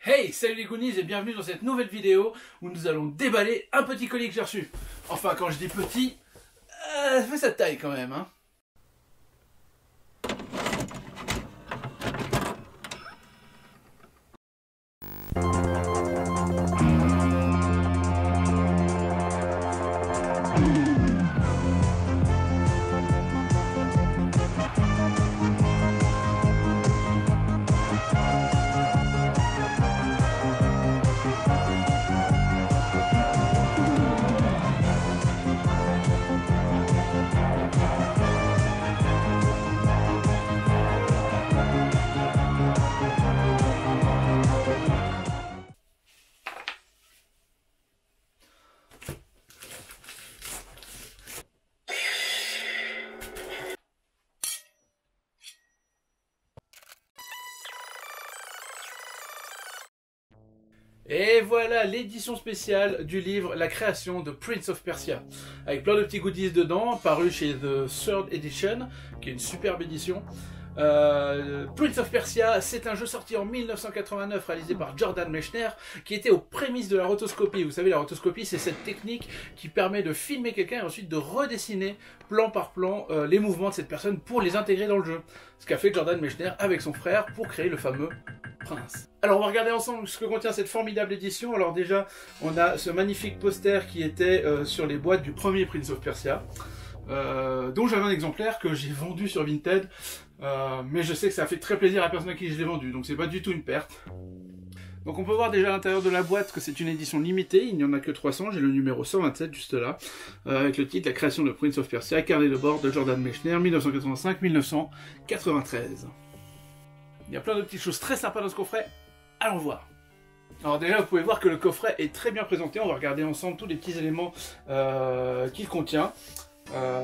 Hey, salut les Goonies et bienvenue dans cette nouvelle vidéo où nous allons déballer un petit colis que j'ai reçu. Enfin, quand je dis petit, ça fait sa taille quand même, hein. Et voilà l'édition spéciale du livre La création de Prince of Persia, avec plein de petits goodies dedans, paru chez The Third Edition, qui est une superbe édition. Prince of Persia, c'est un jeu sorti en 1989 réalisé par Jordan Mechner, qui était aux prémices de la rotoscopie. Vous savez, la rotoscopie, c'est cette technique qui permet de filmer quelqu'un et ensuite de redessiner plan par plan les mouvements de cette personne pour les intégrer dans le jeu. Ce qu'a fait Jordan Mechner avec son frère pour créer le fameux Prince. Alors on va regarder ensemble ce que contient cette formidable édition. Alors déjà, on a ce magnifique poster qui était sur les boîtes du premier Prince of Persia, dont j'avais un exemplaire que j'ai vendu sur Vinted, mais je sais que ça a fait très plaisir à la personne à qui je l'ai vendu, donc c'est pas du tout une perte. Donc on peut voir déjà à l'intérieur de la boîte que c'est une édition limitée, il n'y en a que 300, j'ai le numéro 127 juste là, avec le titre La création de Prince of Persia, carnet de bord de Jordan Mechner, 1985-1993. Il y a plein de petites choses très sympas dans ce coffret, allons voir. Alors déjà, vous pouvez voir que le coffret est très bien présenté, on va regarder ensemble tous les petits éléments qu'il contient.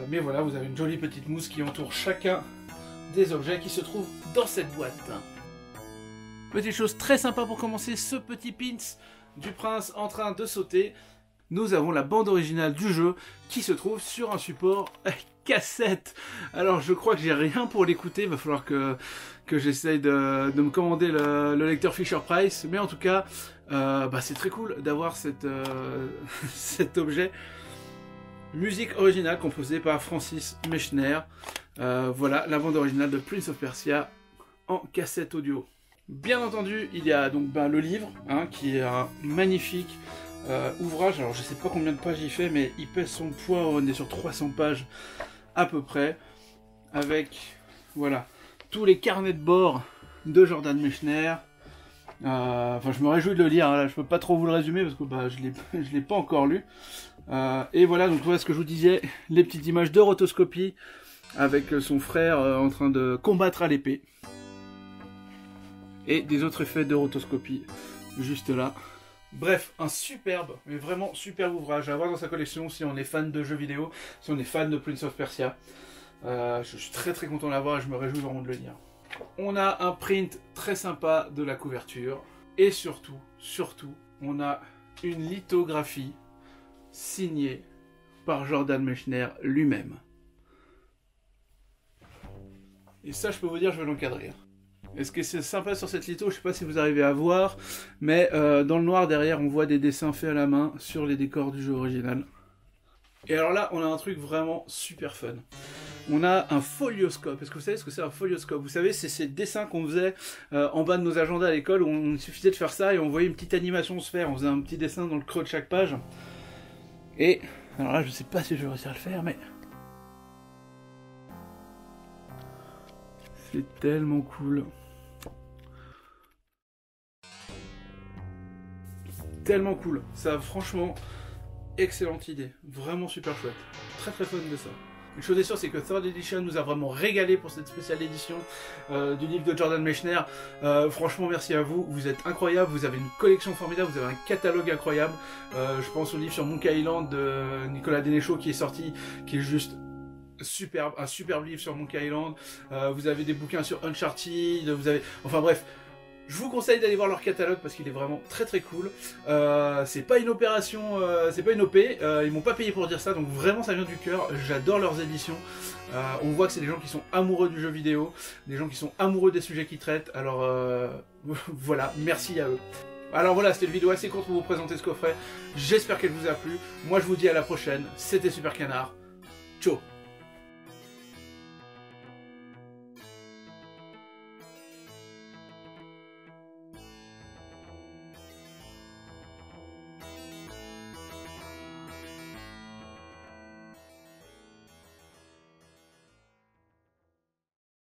Mais voilà, vous avez une jolie petite mousse qui entoure chacun des objets qui se trouvent dans cette boîte. Petite chose très sympa pour commencer, ce petit pins du prince en train de sauter. Nous avons la bande originale du jeu qui se trouve sur un support cassette. Alors je crois que j'ai rien pour l'écouter, il va falloir que j'essaye de me commander le lecteur Fisher-Price, mais en tout cas c'est très cool d'avoir cet objet. Musique originale composée par Francis Mechner. Voilà la bande originale de Prince of Persia en cassette audio. Bien entendu, il y a donc le livre, qui est un magnifique ouvrage. Alors je sais pas combien de pages il fait, mais il pèse son poids, on est sur 300 pages à peu près, avec voilà tous les carnets de bord de Jordan Mechner. Je me réjouis de le lire, là, je peux pas trop vous le résumer parce que je l'ai pas encore lu. Et voilà, donc voilà ce que je vous disais, les petites images de rotoscopie avec son frère en train de combattre à l'épée. Et des autres effets de rotoscopie juste là. Bref, un superbe, mais vraiment superbe ouvrage à avoir dans sa collection si on est fan de jeux vidéo, si on est fan de Prince of Persia. Je suis très très content de l'avoir et je me réjouis vraiment de le lire. On a un print très sympa de la couverture et surtout, on a une lithographie signée par Jordan Mechner lui-même. Et ça, je peux vous dire, je vais l'encadrer. Et ce qui est sympa sur cette litho, je sais pas si vous arrivez à voir, mais dans le noir derrière, on voit des dessins faits à la main sur les décors du jeu original. Et alors là, on a un truc vraiment super fun. On a un folioscope. Est-ce que vous savez ce que c'est un folioscope? Vous savez, c'est ces dessins qu'on faisait en bas de nos agendas à l'école, où il suffisait de faire ça et on voyait une petite animation se faire. On faisait un petit dessin dans le creux de chaque page. Et alors là, je sais pas si je vais réussir à le faire, mais c'est tellement cool. Tellement cool. Ça, franchement, excellente idée. Vraiment super chouette. Très très fun de ça. Une chose est sûre, c'est que Third Edition nous a vraiment régalé pour cette spéciale édition du livre de Jordan Mechner. Franchement, merci à vous. Vous êtes incroyables. Vous avez une collection formidable. Vous avez un catalogue incroyable. Je pense au livre sur Monkey Island de Nicolas Dénéchaud qui est sorti, qui est juste superbe. Un superbe livre sur Monkey Island. Vous avez des bouquins sur Uncharted. Vous avez... Enfin bref... Je vous conseille d'aller voir leur catalogue parce qu'il est vraiment très très cool. C'est pas une opération, c'est pas une OP, ils m'ont pas payé pour dire ça, donc vraiment ça vient du cœur. J'adore leurs éditions. On voit que c'est des gens qui sont amoureux du jeu vidéo, des gens qui sont amoureux des sujets qu'ils traitent, alors voilà, merci à eux. Alors voilà, c'était une vidéo assez courte pour vous présenter ce coffret. J'espère qu'elle vous a plu. Moi je vous dis à la prochaine. C'était Super Canard. Ciao.